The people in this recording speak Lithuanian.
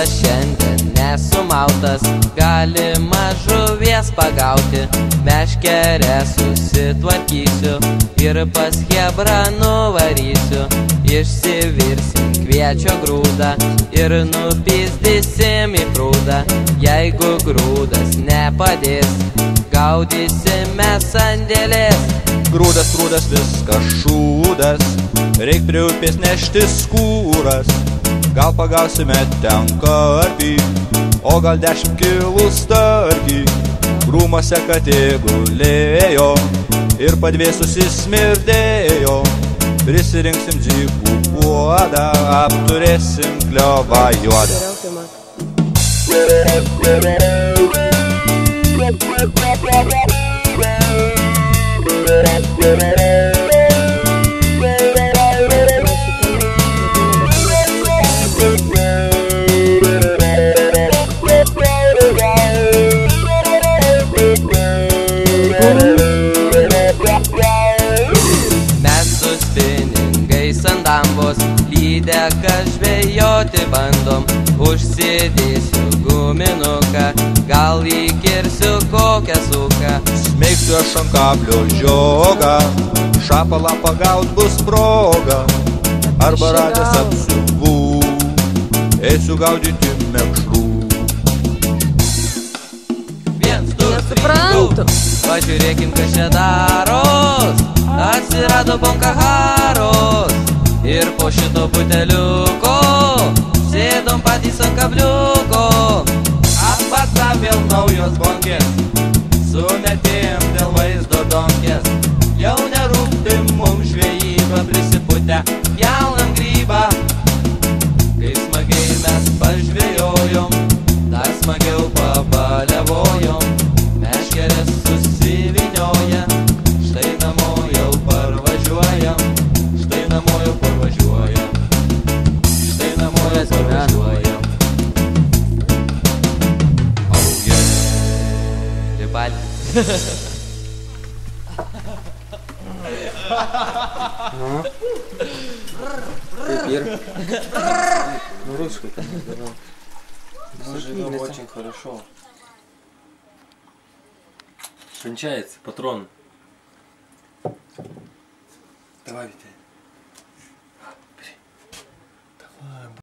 Šiandien nesumautas, galima žuvies pagauti, meškerę susitvarkysiu ir pas Hebrą nuvarysiu. Išsivirsim kviečio grūdą ir nupizdysim į prūdą. Jeigu grūdas nepadės, gaudysime sandėlės. Grūdas, prūdas, viskas šūdas, reik prie upės nešti skūras. Gal pagausime ten karpį, o gal 10 kilų starkį. Krūmuose katė gulėjo ir padvėsusi smirdėjo. Prisirinksim dzikų puodą, apturėsim kliovą juodą. Lydeką žvejoti bandom, užsidėsiu guminuką, gal įkirsiu kokią suką. Smeigsiu aš ant kablio žiogą, šapalą pagaut bus proga. Arba radęs apsiuvų, eisiu gaudyti mekšrų. 1, 2, 3, 2. Pažiūrėkim, kas čia daros. Atsirado bonkaharos. Ir po šito buteliuko sėdom patys ant kabliuko. Apata vėl naujos bonkės, sumetėjom dėl vaizdo donkės. Jau nerūpi mums žvejyba, prisiputę jaunam grybą. Kai smagiai mes pažvejojom, dar smagiau pabalevojom. Meškerės susivinioja, štai namo jau parvažiuojam. Štai namo jau parvažiuojam. Štai namo jau parvažiuojam. Auge, ribalį. Теперь. Ну, ручкой там. Мы живем очень хорошо. Кончается патрон. Давай, Витя. Давай.